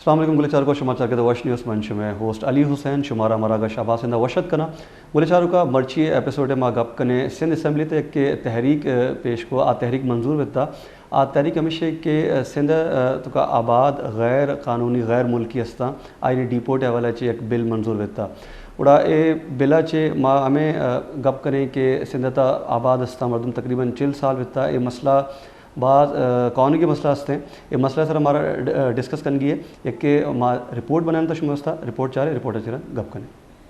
السلام علیکم گلچار کو شما چاکے وش نیوز منچ میں ہوسٹ علی حسین شمارہ مراگا شہباز وشد کنا گلچارو کا مرچی ایپیسوڈ ما گپ کنے سندھ اسمبلی تے کہ تحریک پیش کو آ تحریک منظور وتا آ تحریک ہمیشہ کہ سندھ تو کا آباد غیر قانونی غیر ملکی استا آئینی ڈیپورٹ حوالہ چے ایک بل منظور وتا اڑا اے بلا چے ما ہمیں گپ کریں کہ سندھ تا آباد استا مردم تقریباً 40 سال وتا یہ مسئلہ بعض قانونی کے مسئلہ ہستے ہیں یہ مسئلہ سر ہمارا ڈسکس کرن گی ہے ایک کہ رپورٹ بنانا تھا شما استا رپورٹ چاہ رہے رپورٹ اچھا گپ کریں۔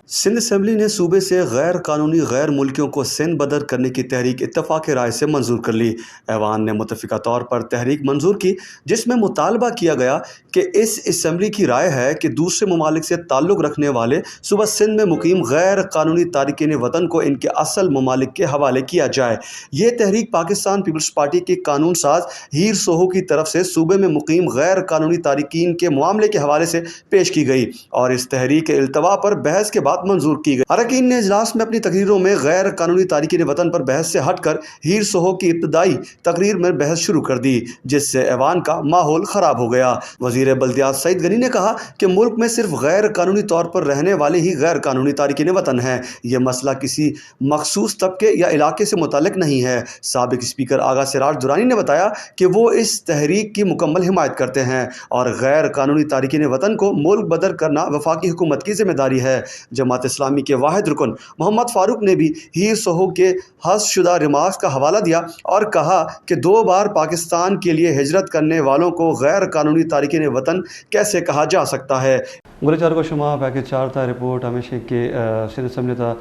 سندھ اسمبلی نے صوبے سے غیر قانونی غیر ملکیوں کو سندھ بدر کرنے کی تحریک اتفاق رائے سے منظور کر لی۔ ایوان نے متفقہ طور پر تحریک منظور کی جس میں مطالبہ کیا گیا کہ اس اسمبلی کی رائے ہے کہ دوسرے ممالک سے تعلق رکھنے والے صوبہ سندھ میں مقیم غیر قانونی تارکین وطن کو ان کے اصل ممالک کے حوالے کیا جائے۔ یہ تحریک پاکستان پیپلز پارٹی کے قانون ساز ہیر سوہو کی طرف سے صوبے میں مقیم غیر قانونی تارکین کے معاملے کے حوالے سے پیش کی گئی اور اس تحریک کے التوا پر بحث کے بعد منظور کی گئی۔ اراکین نے اجلاس میں اپنی تقریروں میں غیر قانونی تارکین وطن پر بحث سے ہٹ کر ہیر سوہو کی ابتدائی تقریر میں بحث شروع کر دی جس سے ایوان کا ماحول خراب ہو گیا۔ وزیر بلدیات سعید غنی نے کہا کہ ملک میں صرف غیر قانونی طور پر رہنے والے ہی غیر قانونی تارکین وطن ہیں، یہ مسئلہ کسی مخصوص طبقے یا علاقے سے متعلق نہیں ہے۔ سابق اسپیکر آغا سراج درانی نے بتایا کہ وہ اس تحریک کی مکمل حمایت کرتے ہیں اور غیر قانونی تارکین وطن کو ملک بدر کرنا وفاقی حکومت کی ذمہ داری ہے۔ جماعت اسلامی کے واحد رکن محمد فاروق نے بھی ہیر سوہو کے حذف شدہ ریمارکس کا حوالہ دیا اور کہا کہ 2 بار پاکستان کے لیے ہجرت کرنے والوں کو غیر قانونی تارکین وطن کیسے کہا جا سکتا ہے۔ گلچار کو شما پیکج 4 تھا رپورٹ ہمیشہ کہ سندھ اسمبلی تا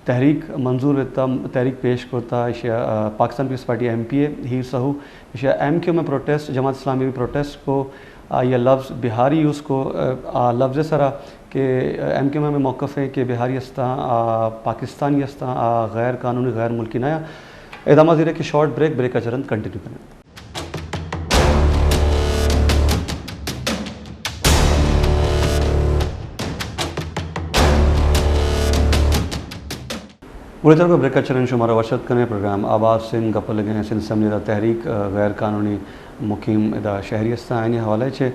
تحریک منظور وتا تحریک پیش کرتا اشیا Pakistan Peoples Party M P A ہیر سوہو اشیا ایم کیو میں پروٹیسٹ جماعت اسلامی بھی پروٹیسٹ کو یہ لفظ بہاری یوز کو لفظ سرا کہ ایم کیو میں موقف ہے کہ بہاری استا پاکستانی استا غیر قانونی غیر ملکی نیا ادامہ زیرے کہ شارٹ بریک کا چرن کنٹینیو کریں۔ گلچار کو بریک کا چرن شمارا ورشت کرنے پروگرام آباد سندھ گپ لگے ہیں سندھ اسمبلی دا تحریک غیر قانونی مقیم دا شہری استا آئینی حوالے چھے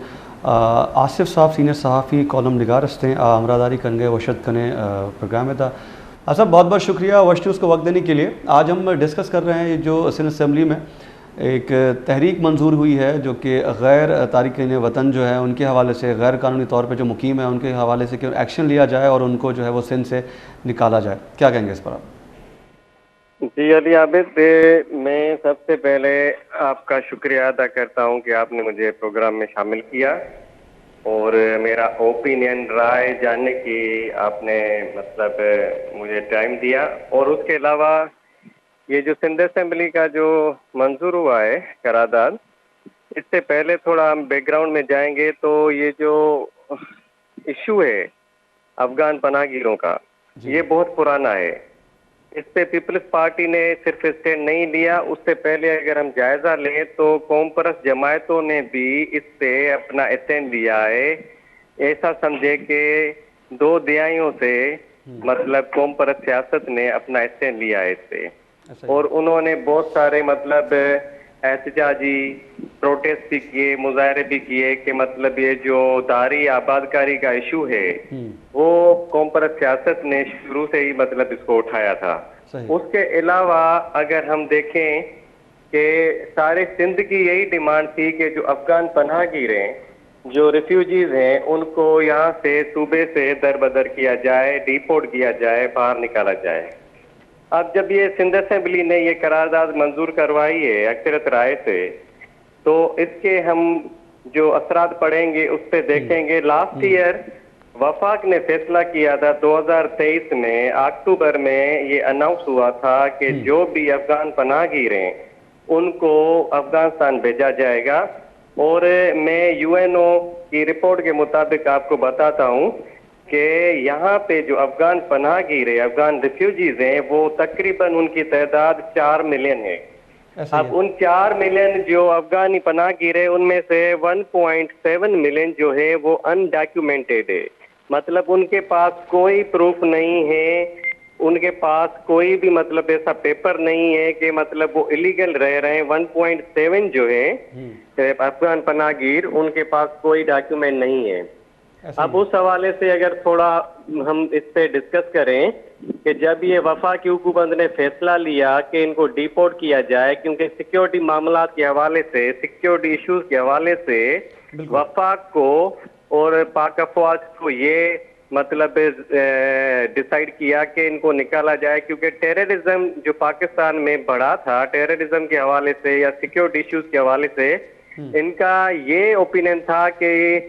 آصف صاحب سینئر صحافی کالم نگار استے امراداری کنگے وشد کنے پروگرام دا آصف بہت بہت شکریہ وش نیوز کو وقت دینے کے لیے۔ آج ہم ڈسکس کر رہے ہیں جو سندھ اسمبلی میں ایک تحریک منظور ہوئی ہے جو کہ غیر تارکین وطن جو ہے ان کے حوالے سے غیر قانونی طور پہ جو مقیم ہے ان کے حوالے سے کہ ایکشن لیا جائے اور ان کو جو ہے وہ سندھ سے نکالا جائے، کیا کہیں گے اس پر آپ؟ جی علی عابد، میں سب سے پہلے آپ کا شکریہ ادا کرتا ہوں کہ آپ نے مجھے پروگرام میں شامل کیا اور میرا اوپینین رائے جاننے کی آپ نے مطلب مجھے ٹائم دیا۔ اور اس کے علاوہ یہ جو سندھ اسمبلی کا جو منظور ہوا ہے قرارداد، اس سے پہلے تھوڑا ہم بیک گراؤنڈ میں جائیں گے تو یہ جو ایشو ہے افغان پناہ گیروں کا یہ بہت پرانا ہے۔ اس پہ پیپلز پارٹی نے صرف اسٹینڈ نہیں لیا، اس سے پہلے اگر ہم جائزہ لیں تو قوم پرست جماعتوں نے بھی اس پہ اپنا اسٹینڈ لیا ہے۔ ایسا سمجھے کہ 2 دہائیوں سے مطلب قوم پرست سیاست نے اپنا اسٹینڈ لیا ہے اس پہ، اور انہوں نے بہت سارے مطلب احتجاجی پروٹیسٹ بھی کیے، مظاہرے بھی کیے کہ مطلب یہ جو داری آبادکاری کا ایشو ہے وہ قوم پرست سیاست نے شروع سے ہی مطلب اس کو اٹھایا تھا۔ اس کے علاوہ اگر ہم دیکھیں کہ سارے سندھ کی یہی ڈیمانڈ تھی کہ جو افغان پناہ گیریں جو ریفیوجیز ہیں ان کو یہاں سے صوبے سے در بدر کیا جائے، ڈیپورٹ کیا جائے، باہر نکالا جائے۔ اب جب یہ سندھ اسمبلی نے یہ قرارداد منظور کروائی ہے اکثریت رائے سے، تو اس کے ہم جو اثرات پڑیں گے اس پہ دیکھیں گے۔ لاسٹ ایئر وفاق نے فیصلہ کیا تھا 2023 میں اکتوبر میں یہ اناؤنس ہوا تھا کہ جو بھی افغان پناہ گیریں ان کو افغانستان بھیجا جائے گا، اور میں یو این او کی رپورٹ کے مطابق آپ کو بتاتا ہوں کہ یہاں پہ جو افغان پناہ گیرے افغان ریفیوجیز ہیں وہ تقریباً ان کی تعداد 4 ملین ہے۔ اب ان 4 ملین جو افغانی پناہ گیرے ان میں سے 1.7 ملین جو ہے وہ انڈاکیومنٹڈ ہے، مطلب ان کے پاس کوئی پروف نہیں ہے ان کے پاس کوئی بھی مطلب ایسا پیپر نہیں ہے کہ مطلب وہ الیگل رہ رہے ہیں. 1.7 جو ہے افغان پناہ گیر, ان کے پاس کوئی ڈاکیومنٹ نہیں ہے. اب اس حوالے سے اگر تھوڑا ہم اس پہ ڈسکس کریں کہ جب یہ وفاقی حکومت نے فیصلہ لیا کہ ان کو ڈیپورٹ کیا جائے, کیونکہ سیکیورٹی معاملات کے حوالے سے, سیکیورٹی ایشوز کے حوالے سے وفاق کو اور پاک افواج کو یہ مطلب ڈیسائیڈ کیا کہ ان کو نکالا جائے, کیونکہ ٹیررزم جو پاکستان میں بڑھا تھا ٹیررزم کے حوالے سے یا سیکیورٹی ایشوز کے حوالے سے, ان کا یہ اوپینین تھا کہ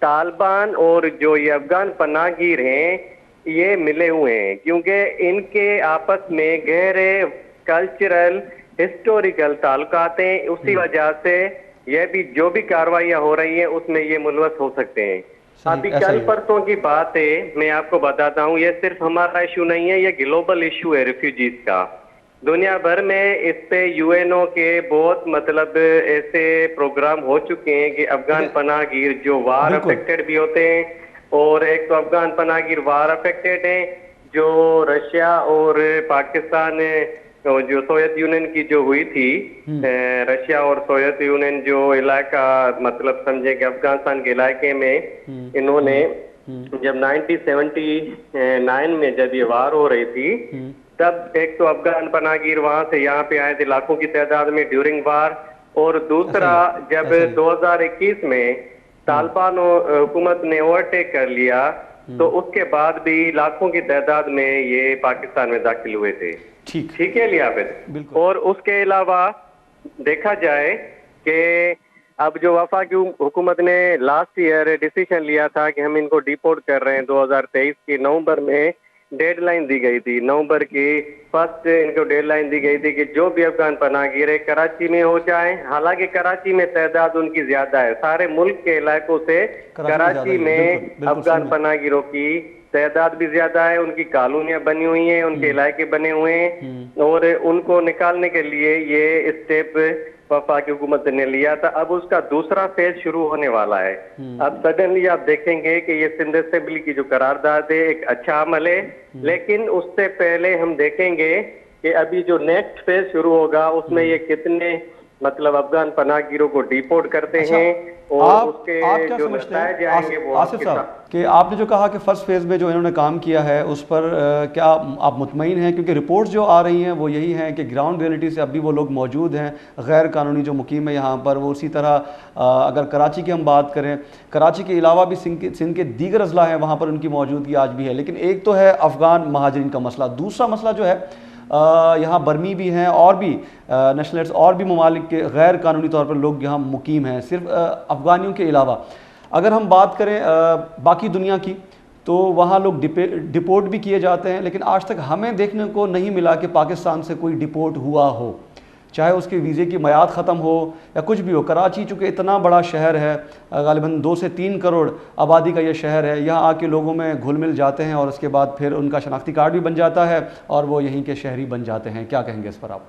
طالبان اور جو یہ افغان پناہ گیر ہیں یہ ملے ہوئے ہیں, کیونکہ ان کے آپس میں گہرے کلچرل ہسٹوریکل تعلقات ہیں. اسی وجہ سے یہ بھی جو بھی کارروائیاں ہو رہی ہیں اس میں یہ ملوث ہو سکتے ہیں. ابھی کل پرسوں کی بات ہے, میں آپ کو بتاتا ہوں, یہ صرف ہمارا ایشو نہیں ہے, یہ گلوبل ایشو ہے ریفیوجیز کا. دنیا بھر میں اس پہ یو این او کے بہت مطلب ایسے پروگرام ہو چکے ہیں کہ افغان پناہ گیر جو وار افیکٹڈ بھی ہوتے ہیں, اور ایک تو افغان پناہ گیر وار افیکٹڈ ہیں جو رشیا اور پاکستان جو سوویت یونین کی جو ہوئی تھی, رشیا اور سوویت یونین جو علاقہ مطلب سمجھے کہ افغانستان کے علاقے میں انہوں نے جب 1979 میں جب یہ وار ہو رہی تھی تب ایک تو افغان پناہ گیر وہاں سے یہاں پہ آئے تھے لاکھوں کی تعداد میں ڈیورنگ وار, اور دوسرا جب 2021 میں طالبان حکومت نے اوورٹیک کر لیا تو اس کے بعد بھی لاکھوں کی تعداد میں یہ پاکستان میں داخل ہوئے تھے. ٹھیک ہے لیاقت. اور اس کے علاوہ دیکھا جائے کہ اب جو وفاقی حکومت نے لاسٹ ایئر ڈیسیشن لیا تھا کہ ہم ان کو ڈیپورٹ کر رہے ہیں, 2023 کی نومبر میں ڈیڈ لائن دی گئی تھی, نومبر کی فرسٹ ان کو ڈیڈ لائن دی گئی تھی کہ جو بھی افغان پناہ گیر کراچی میں ہو جائیں. حالانکہ کراچی میں تعداد ان کی زیادہ ہے, سارے ملک کے علاقوں سے کراچی میں افغان پناہ گیروں کی تعداد بھی زیادہ ہے, ان کی کالونیاں بنی ہوئی ہیں, ان کے علاقے بنے ہوئے ہیں, اور ان کو نکالنے کے لیے یہ اسٹیپ وفاقی حکومت نے لیا تھا. اب اس کا دوسرا فیز شروع ہونے والا ہے. اب سڈنلی آپ دیکھیں گے کہ یہ سندھ اسمبلی کی جو قرارداد ہے ایک اچھا عمل ہے, لیکن اس سے پہلے ہم دیکھیں گے کہ ابھی جو نیکسٹ فیز شروع ہوگا اس میں یہ کتنے مطلب افغان پناہ گیروں کو ڈیپورٹ کرتے ہیں, اور اس کے جو نتائج جائیں گے وہ آصف صاحب کہ آپ نے جو کہا کہ فرسٹ فیز میں جو انہوں نے کام کیا ہے اس پر کیا آپ مطمئن ہیں؟ کیونکہ رپورٹس جو آ رہی ہیں وہ یہی ہیں کہ گراؤنڈ ریئلٹی سے اب بھی وہ لوگ موجود ہیں غیر قانونی جو مقیم ہے یہاں پر. وہ اسی طرح اگر کراچی کی ہم بات کریں, کراچی کے علاوہ بھی سندھ کے دیگر اضلاع ہیں وہاں پر ان کی موجودگی آج بھی ہے. لیکن ایک تو ہے افغان مہاجرین کا مسئلہ, دوسرا مسئلہ جو ہے یہاں برمی بھی ہیں اور بھی نیشنلسٹ اور بھی ممالک کے غیر قانونی طور پر لوگ یہاں مقیم ہیں صرف افغانیوں کے علاوہ. اگر ہم بات کریں باقی دنیا کی تو وہاں لوگ ڈپورٹ بھی کیے جاتے ہیں, لیکن آج تک ہمیں دیکھنے کو نہیں ملا کہ پاکستان سے کوئی ڈپورٹ ہوا ہو, چاہے اس کے ویزے کی میعاد ختم ہو یا کچھ بھی ہو. کراچی چونکہ اتنا بڑا شہر ہے, غالباً 2 سے 3 کروڑ آبادی کا یہ شہر ہے, یہاں آ کے لوگوں میں گھل مل جاتے ہیں اور اس کے بعد پھر ان کا شناختی کارڈ بھی بن جاتا ہے اور وہ یہیں کے شہری بن جاتے ہیں. کیا کہیں گے اس پر آپ؟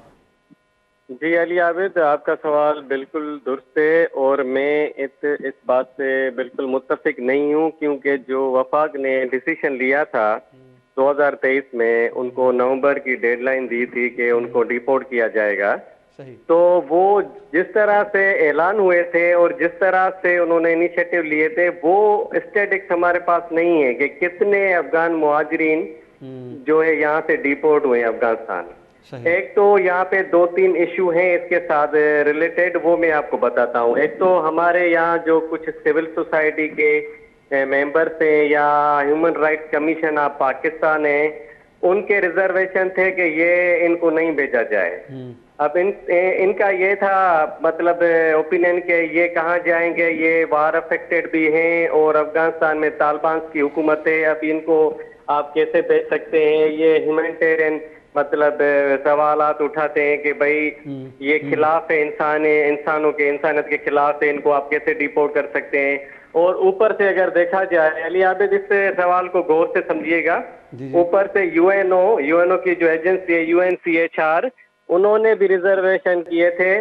جی علی عابد, آپ کا سوال بالکل درست ہے, اور میں اس بات سے بالکل متفق نہیں ہوں, کیونکہ جو وفاق نے ڈیسیشن لیا تھا 2023 میں, ان کو نومبر کی ڈیڈ لائن دی تھی کہ ان کو ڈیپورٹ کیا جائے گا, تو وہ جس طرح سے اعلان ہوئے تھے اور جس طرح سے انہوں نے انیشیٹو لیے تھے وہ اسٹیٹکس ہمارے پاس نہیں ہے کہ کتنے افغان مہاجرین جو ہے یہاں سے ڈیپورٹ ہوئے افغانستان. ایک تو یہاں پہ 2-3 ایشو ہیں اس کے ساتھ ریلیٹڈ, وہ میں آپ کو بتاتا ہوں. ایک تو ہمارے یہاں جو کچھ سول سوسائٹی کے ممبرس ہیں یا human rights commission of Pakistan ہیں, ان کے ریزرویشن تھے کہ یہ ان کو نہیں بھیجا جائے. اب ان کا یہ تھا مطلب اوپینین کہ یہ کہاں جائیں گے, یہ وار افیکٹڈ بھی ہیں اور افغانستان میں طالبان کی حکومت ہے, اب ان کو آپ کیسے بھیج سکتے ہیں. یہ ہیومینٹیرین مطلب سوالات اٹھاتے ہیں کہ بھائی یہ خلاف ہے انسانوں کے, انسانیت کے خلاف ہے, ان کو آپ کیسے ڈیپورٹ کر سکتے ہیں. اور اوپر سے اگر دیکھا جائے علی عابد, اس سوال کو غور سے سمجھیے گا, اوپر سے یو این او کی جو ایجنسی ہے UNCHR, انہوں نے بھی ریزرویشن کیے تھے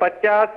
50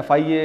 FIA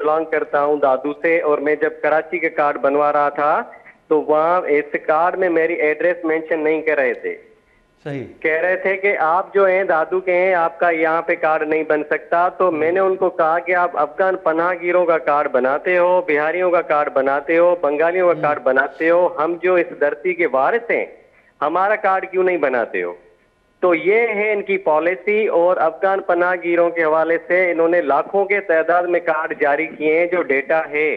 بلانگ کرتا ہوں دادو سے, اور میں جب کراچی کے کارڈ بنوا رہا تھا تو وہاں اس کارڈ میں میری ایڈریس مینشن نہیں کر رہے تھے. صحیح. کہہ رہے تھے کہ آپ جو ہیں دادو کے ہیں, آپ کا یہاں پہ کارڈ نہیں بن سکتا. تو میں نے ان کو کہا کہ آپ افغان پناہ گیروں کا کارڈ بناتے ہو, بہاریوں کا کارڈ بناتے ہو, بنگالیوں کا کارڈ بناتے ہو, ہم جو اس دھرتی کے وارث ہیں ہمارا کارڈ کیوں نہیں بناتے ہو؟ تو یہ ہے ان کی پالیسی. اور افغان پناہ گیروں کے حوالے سے انہوں نے لاکھوں کے تعداد میں کارڈ جاری کیے ہیں. جو ڈیٹا ہے,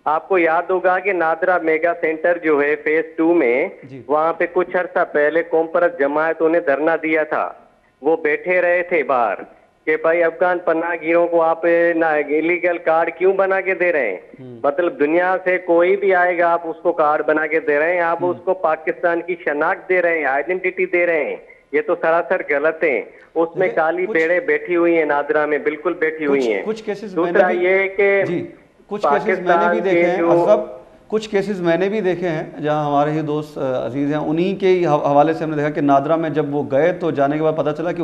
آپ کو یاد ہوگا کہ نادرا میگا سینٹر جو ہے فیز 2 میں, وہاں پہ کچھ عرصہ پہلے قوم پرست جماعتوں نے دھرنا دیا تھا. وہ بیٹھے رہے تھے باہر کہ بھائی افغان پناہ گیروں کو آپ ایلیگل کارڈ کیوں بنا کے دے رہے ہیں؟ مطلب دنیا سے کوئی بھی آئے گا آپ اس کو کارڈ بنا کے دے رہے ہیں, آپ اس کو پاکستان کی شناخت دے رہے ہیں, آئیڈینٹی دے رہے ہیں. یہ تو سراسر غلط ہے. اس میں کالی بیڑے بیٹھی ہوئی ہیں نادرا میں, بالکل بیٹھی ہوئی ہیں. دوسرا یہ کہ کچھ کیسز میں نے بھی دیکھے ہیں اشرف, کچھ کیسز میں نے بھی دیکھے ہیں جہاں ہمارے ہی دوست عزیز ہیں, انہی کے حوالے سے ہم نے دیکھا کہ نادرا میں جب وہ گئے تو جانے کے بعد پتہ چلا کہ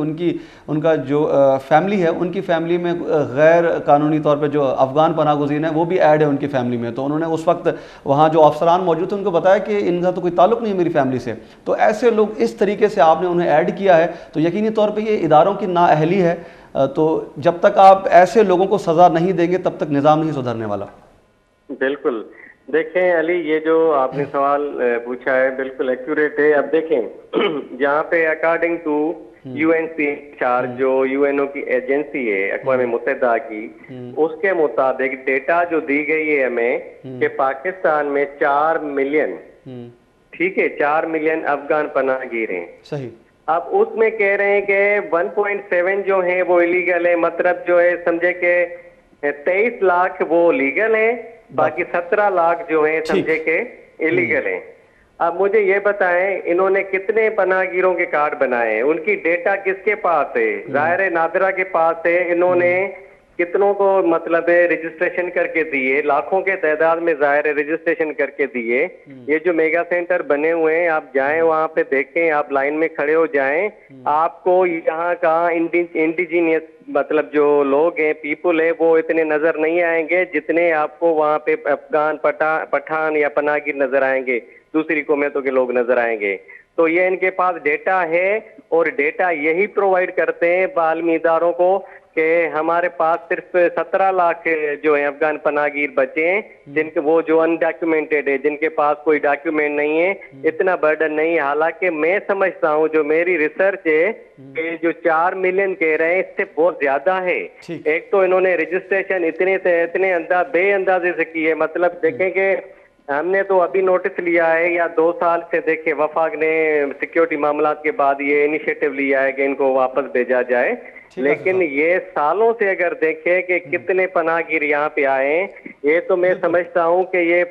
ان کا جو فیملی ہے, ان کی فیملی میں غیر قانونی طور پہ جو افغان پناہ گزین ہیں وہ بھی ایڈ ہے ان کی فیملی میں. تو انہوں نے اس وقت وہاں جو افسران موجود تھے ان کو بتایا کہ ان کا تو کوئی تعلق نہیں ہے میری فیملی سے. تو ایسے لوگ اس طریقے سے آپ نے انہیں ایڈ کیا ہے تو یقینی طور پہ یہ اداروں کی نااہلی ہے. تو جب تک آپ ایسے لوگوں کو سزا نہیں دیں گے تب تک نظام نہیں سدھرنے والا. بالکل. دیکھیں علی, یہ جو آپ نے سوال پوچھا ہے بالکل ایکوریٹ ہے. اب دیکھیں جہاں پہ according to U N C چار, جو یو این او کی ایجنسی ہے اقوام متحدہ کی, اس کے مطابق ڈیٹا جو دی گئی ہے ہمیں کہ پاکستان میں 4 ملین, ٹھیک ہے, 4 ملین افغان پناہ گیر ہیں. صحیح. اب اس میں کہہ رہے ہیں کہ 1.7 جو ہیں وہ ایلیگل ہے, مطلب جو ہے سمجھے کہ 23 لاکھ وہ لیگل ہیں, باقی 17 لاکھ جو ہیں سمجھے کہ ایلیگل ہیں. اب مجھے یہ بتائیں انہوں نے کتنے پناہ گیروں کے کارڈ بنائے ہیں, ان کی ڈیٹا کس کے پاس ہے؟ ظاہر نادرا کے پاس ہے. انہوں نے کتنوں کو مطلب رجسٹریشن کر کے دیے, لاکھوں کے تعداد میں ظاہر رجسٹریشن کر کے دیے. یہ جو میگا سینٹر بنے ہوئے ہیں آپ جائیں وہاں پہ دیکھیں, آپ لائن میں کھڑے ہو جائیں, آپ کو یہاں کا انڈیجینئس مطلب جو لوگ ہیں, پیپل ہے, وہ اتنے نظر نہیں آئیں گے جتنے آپ کو وہاں پہ افغان پٹھان یا پناہ گیر نظر آئیں گے, دوسری قوموں کے لوگ نظر آئیں گے. تو یہ ان کے پاس ڈیٹا ہے, اور ڈیٹا یہی پرووائڈ کرتے ہیں عالمی اداروں کو کہ ہمارے پاس صرف 17 لاکھ جو ہیں افغان پناہ گیر بچے ہیں, جن کے وہ جو انڈاکیومنٹڈ ہے, جن کے پاس کوئی ڈاکیومنٹ نہیں ہے. اتنا برڈن نہیں ہے. حالانکہ میں سمجھتا ہوں, جو میری ریسرچ ہے, کہ جو 4 ملین کہہ رہے ہیں اس سے بہت زیادہ ہے. ایک تو انہوں نے رجسٹریشن اتنے بے اندازے سے کی ہے. مطلب دیکھیں کہ ہم نے تو ابھی نوٹس لیا ہے یا 2 سال سے, دیکھیں وفاق نے سیکیورٹی معاملات کے بعد یہ انیشیٹو لیا ہے کہ ان کو واپس بھیجا جائے, لیکن یہ سالوں سے اگر دیکھیں کہ کتنے پناہ گیر یہاں پہ آئے ہیں, یہ تو میں سمجھتا ہوں کہ یہ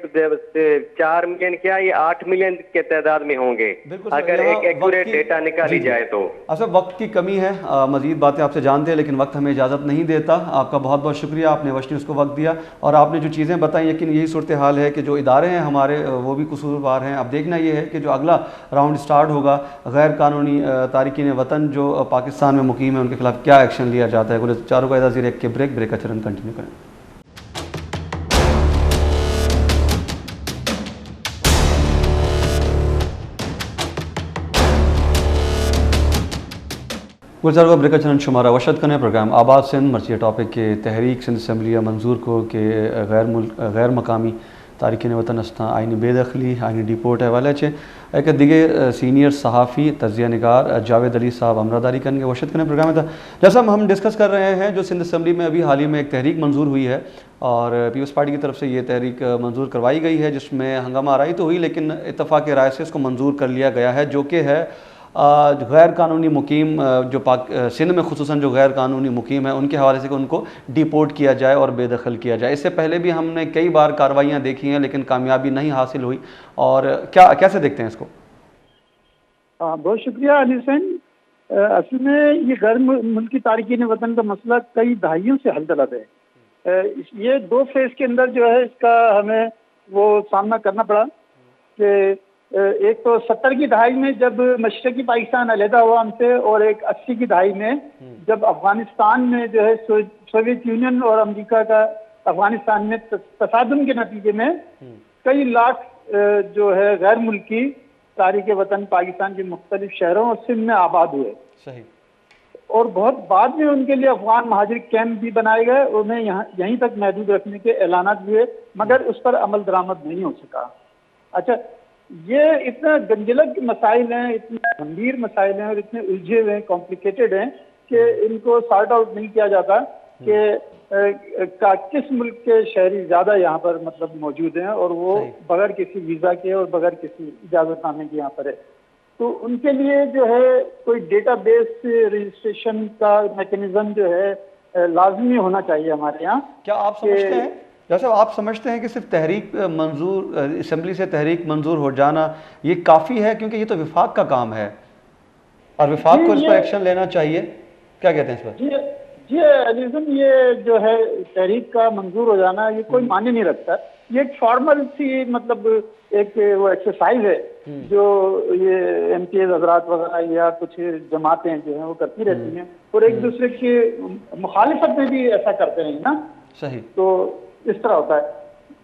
4 ملین کیا, یہ 8 ملین کے تعداد میں ہوں گے اگر ایک ایکوریٹ ڈیٹا نکالی جائے تو. اصل وقت کی کمی ہے, مزید باتیں آپ سے جانتے ہیں لیکن وقت ہمیں اجازت نہیں دیتا. آپ کا بہت بہت شکریہ, آپ نے وش نیوز کو وقت دیا اور آپ نے جو چیزیں بتائیں, یقین یہی صورتحال ہے کہ جو ادارے ہیں ہمارے وہ بھی قصوروار ہیں. اب دیکھنا یہ ہے کہ جو اگلا راؤنڈ سٹارٹ ہوگا, غیر قانونی تارکین وطن جو پاکستان میں مقیم ہیں ان کے خلاف کیا ایکشن لیا جاتا ہے. گلے چاروں کا ادازیر ایک کے بریک کا چرن کنٹینیو کریں. گلزار کا بریک چرن شمارہ وشد کرنے پروگرام آباد سندھ مرچی ٹاپک کے تحریک سندھ اسمبلی منظور کو کہ غیر مقامی تارکین وطن استا آئینی بے دخلی آئینی ڈیپورٹ حوالے چے ایک دیگر سینئر صحافی تجزیہ نگار جاوید علی صاحب امراداری کریں گے وشد کرنے پروگرام تھا. جیسا ہم ڈسکس کر رہے ہیں, جو سندھ اسمبلی میں ابھی حال ہی میں ایک تحریک منظور ہوئی ہے اور پیپلز پارٹی کی طرف سے یہ تحریک منظور کروائی گئی ہے, جس میں ہنگامہ آرائی تو ہوئی لیکن اتفاق رائے سے اس کو منظور کر لیا گیا ہے, جو کہ ہے غیر قانونی مقیم جو سندھ میں خصوصاً جو غیر قانونی مقیم ہیں ان کے حوالے سے کہ ان کو ڈیپورٹ کیا جائے اور بے دخل کیا جائے. اس سے پہلے بھی ہم نے کئی بار کارروائیاں دیکھی ہیں لیکن کامیابی نہیں حاصل ہوئی, اور کیسے دیکھتے ہیں اس کو؟ بہت شکریہ علی حسین. اصل میں یہ غیر ملکی تارکین وطن کا مسئلہ کئی دہائیوں سے حل طلب ہے. یہ 2 فیز کے اندر جو ہے اس کا ہمیں وہ سامنا کرنا پڑا کہ ایک تو 70 کی دہائی میں جب مشرقی پاکستان علیحدہ ہوا ہم سے، اور ایک 80 کی دہائی میں جب افغانستان میں جو ہے سوویت یونین اور امریکہ کا افغانستان میں تصادم کے نتیجے میں کئی لاکھ جو ہے غیر ملکی تارک وطن پاکستان کے مختلف شہروں اور سندھ میں آباد ہوئے. صحیح. اور بہت بعد میں ان کے لیے افغان مہاجر کیمپ بھی بنائے گئے، انہیں یہیں تک محدود رکھنے کے اعلانات ہوئے، مگر اس پر عمل درآمد نہیں ہو سکا. اچھا، یہ اتنا گنجلک مسائل ہیں، اتنے گمبھیر مسائل ہیں اور اتنے الجھے ہوئے ہیں، کمپلیکیٹڈ ہیں کہ ان کو سارٹ آؤٹ نہیں کیا جاتا کہ کس ملک کے شہری زیادہ یہاں پر مطلب موجود ہیں اور وہ بغیر کسی ویزا کے اور بغیر کسی اجازت نامے کے یہاں پر ہے. تو ان کے لیے جو ہے کوئی ڈیٹا بیس رجسٹریشن کا میکینزم جو ہے لازمی ہونا چاہیے ہمارے یہاں. کیا آپ سمجھتے ہیں جیسے آپ سمجھتے ہیں کہ صرف تحریک منظور اسمبلی سے تحریک منظور ہو جانا یہ کافی ہے؟ کیونکہ یہ تو وفاق کا کام ہے اور وفاق کو اس پر ایکشن لینا چاہیے. کیا کہتے ہیں اس پر؟ جی علیزم، یہ جو ہے تحریک کا منظور ہو جانا یہ کوئی معنی نہیں رکھتا. یہ ایک فارمل سی مطلب ایک وہ ایکسرسائز ہے جو یہ ایم پی ایز حضرات وغیرہ یا کچھ جماعتیں جو ہیں وہ کرتی رہتی ہیں اور ایک دوسرے کی مخالفت میں بھی ایسا کرتے ہیں نا. صحیح. تو اس طرح ہوتا ہے.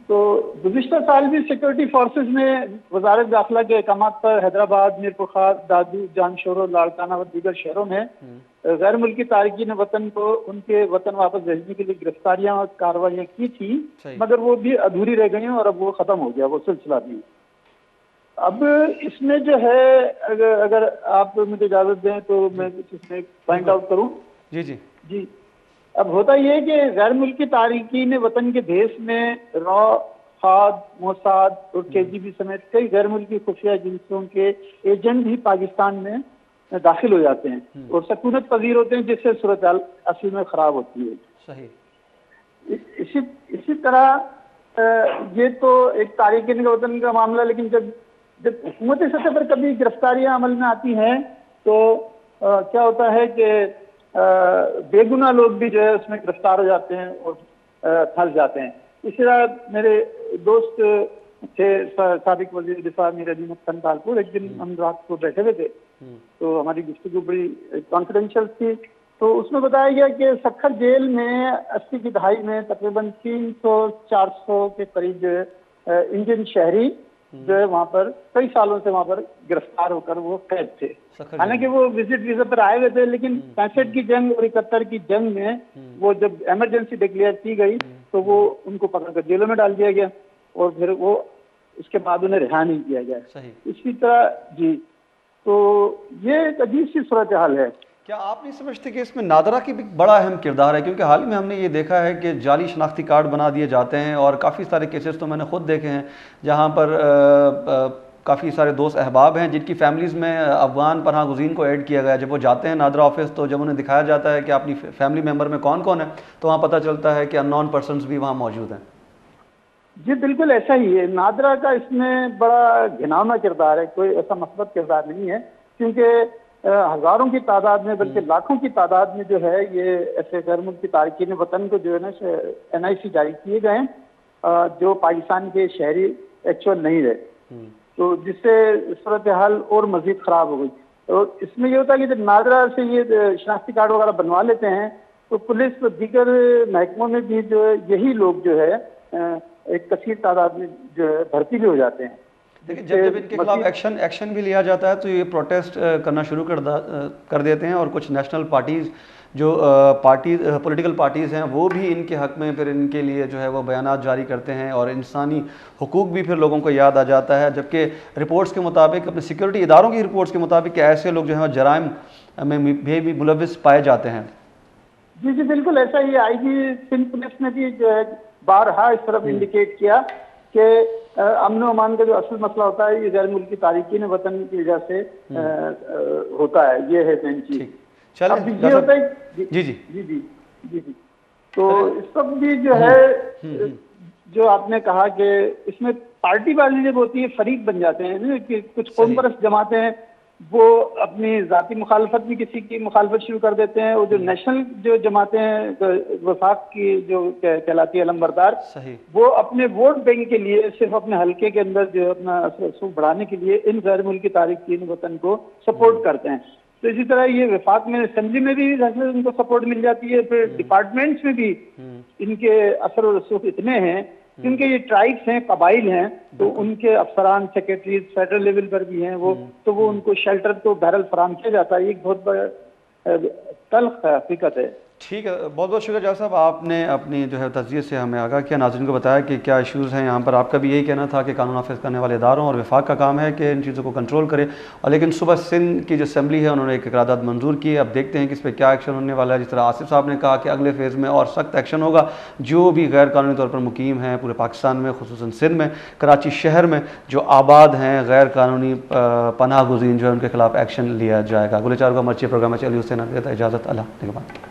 تو گزشتہ سال بھی سیکورٹی فورسز نے وزارت داخلہ کے احکامات پر حیدرآباد، میر پورخاص، دادو، جانشورو، لاڑکانہ اور دیگر شہروں میں غیر ملکی تارکین وطن کو ان کے وطن واپس بھیجنے کے لیے گرفتاریاں اور کارروائیاں کی تھیں، مگر وہ بھی ادھوری رہ گئی ہیں اور اب وہ ختم ہو گیا وہ سلسلہ بھی. اب اس میں جو ہے اگر آپ مجھے اجازت دیں تو میں اس میں پوائنٹ آؤٹ کروں. جی اب ہوتا یہ ہے کہ غیر ملکی تارکین وطن کے بھیس میں را، خاد، موساد اور کے جی بی سمیت کئی غیر ملکی خفیہ ایجنسیوں کے ایجنٹ بھی پاکستان میں داخل ہو جاتے ہیں اور سکونت پذیر ہوتے ہیں، جس سے صورتحال اصل میں خراب ہوتی ہے. صحیح. اسی طرح یہ تو ایک تارکین وطن کا معاملہ، لیکن جب حکومتی سطح پر کبھی گرفتاریاں عمل میں آتی ہیں تو کیا ہوتا ہے کہ بے گناہ لوگ بھی جو ہے اس میں گرفتار ہو جاتے ہیں اور پھنس جاتے ہیں. اسی طرح میرے دوست تھے سابق وزیر دفاع میر علی مختن تالپور، ایک دن ہم رات کو بیٹھے ہوئے تھے تو ہماری گفتگو بڑی کانفیڈینشیل تھی. تو اس میں بتایا گیا کہ سکھر جیل میں 80 کی دہائی میں تقریباً 300-400 کے قریب جو ہے انڈین شہری جو ہے وہاں پر کئی سالوں سے وہاں پر گرفتار ہو کر وہ قید تھے. حالانکہ وہ وزٹ ویزا پر آئے ہوئے تھے، لیکن 65 کی جنگ اور 71 کی جنگ میں وہ جب ایمرجنسی ڈکلیئر کی گئی تو وہ ان کو پکڑ کر جیلوں میں ڈال دیا گیا اور پھر وہ اس کے بعد انہیں رہا نہیں کیا گیا. اسی طرح جی تو یہ ایک عجیب سی صورتحال ہے. کیا آپ نہیں سمجھتے کہ اس میں نادرا کی بھی بڑا اہم کردار ہے؟ کیونکہ حال ہی میں ہم نے یہ دیکھا ہے کہ جعلی شناختی کارڈ بنا دیے جاتے ہیں اور کافی سارے کیسز تو میں نے خود دیکھے ہیں جہاں پر کافی سارے دوست احباب ہیں جن کی فیملیز میں افغان پناہ گزین کو ایڈ کیا گیا. جب وہ جاتے ہیں نادرا آفس تو جب انہیں دکھایا جاتا ہے کہ اپنی فیملی ممبر میں کون کون ہے تو وہاں پتہ چلتا ہے کہ ان نون پرسنز بھی وہاں موجود ہیں. جی بالکل ایسا ہی ہے. نادرا کا اس میں بڑا گھناؤنا کردار ہے، کوئی ایسا مثبت کردار نہیں ہے، کیونکہ ہزاروں کی تعداد میں بلکہ لاکھوں کی تعداد میں جو ہے یہ ایسے غیر ملکی تارکین وطن کو جو ہے نا NIC جاری کیے گئے ہیں جو پاکستان کے شہری ایکچوئل نہیں رہے، تو جس سے صورتحال اور مزید خراب ہو گئی. اور اس میں یہ ہوتا ہے کہ جب نادرا سے یہ شناختی کارڈ وغیرہ بنوا لیتے ہیں تو پولیس و دیگر محکموں میں بھی جو ہے یہی لوگ جو ہے ایک کثیر تعداد میں جو ہے بھرتی بھی ہو جاتے ہیں. لیکن جب ان کے خلاف ایکشن بھی لیا جاتا ہے تو یہ پروٹیسٹ کرنا شروع کر دیتے ہیں اور کچھ نیشنل پارٹیز جو پولیٹیکل پارٹیز ہیں وہ بھی ان کے حق میں پھر ان کے لیے جو ہے وہ بیانات جاری کرتے ہیں اور انسانی حقوق بھی پھر لوگوں کو یاد آ جاتا ہے. جبکہ رپورٹس کے مطابق اپنے سیکورٹی اداروں کی رپورٹس کے مطابق کہ ایسے لوگ جو ہیں جرائم میں بھی ملوث پائے جاتے ہیں. جی بالکل ایسا ہی. آئی جی سندھ پولیس نے بھی جو ہے بارہا اس طرف انڈیکیٹ کیا کہ امن و امان کا جو اصل مسئلہ ہوتا ہے یہ غیر ملکی تارکین وطن کی وجہ سے ہوتا ہے. یہ ہے مین چیز. اب یہ ہوتا ہے جی تو اس وقت بھی جو ہے جو آپ نے کہا کہ اس میں پارٹی والی جب ہوتی ہے فریق بن جاتے ہیں کہ کچھ قوم پرست جماعتیں وہ اپنی ذاتی مخالفت بھی کسی کی مخالفت شروع کر دیتے ہیں، اور جو نیشنل جو جماعتیں ہیں وفاق کی جو کہلاتی ہے علمبردار، صحیح، وہ اپنے ووٹ بینک کے لیے صرف اپنے حلقے کے اندر جو اپنا اثر و رسوخ بڑھانے کے لیے ان غیر ملکی تارکین وطن کو سپورٹ کرتے ہیں۔ تو اسی طرح یہ وفاق میں اسمبلی میں بھی ان کو سپورٹ مل جاتی ہے، پھر ڈپارٹمنٹس میں بھی ان کے اثر و رسوخ اتنے ہیں کیونکہ یہ ٹرائبس ہیں، قبائل ہیں، تو ان کے افسران سیکرٹریز فیڈرل لیول پر بھی ہیں وہ، تو وہ ان کو شیلٹر تو بہرحال فراہم کیا جاتا ہے۔ یہ ایک بہت بڑا تلخ حقیقت ہے۔ ٹھیک ہے، بہت بہت شکریہ جاوید صاحب، آپ نے اپنی جو ہے تجزیے سے ہمیں آگاہ کیا، ناظرین کو بتایا کہ کیا ایشوز ہیں یہاں پر۔ آپ کا بھی یہی کہنا تھا کہ قانون نافذ کرنے والے اداروں اور وفاق کا کام ہے کہ ان چیزوں کو کنٹرول کرے، اور لیکن صبح سندھ کی جو اسمبلی ہے انہوں نے ایک قرارداد منظور کی، اب دیکھتے ہیں کہ اس پہ کیا ایکشن ہونے والا ہے۔ جس طرح آصف صاحب نے کہا کہ اگلے فیز میں اور سخت ایکشن ہوگا، جو بھی غیر قانونی طور پر مقیم ہیں پورے پاکستان میں، خصوصاً سندھ میں، کراچی شہر میں جو آباد ہیں غیر قانونی پناہ گزین جو ہے ان کے خلاف ایکشن لیا جائے گا۔ گلچار کا مرچی پروگرام میں علی حسین، اجازت، اللہ نگہبان۔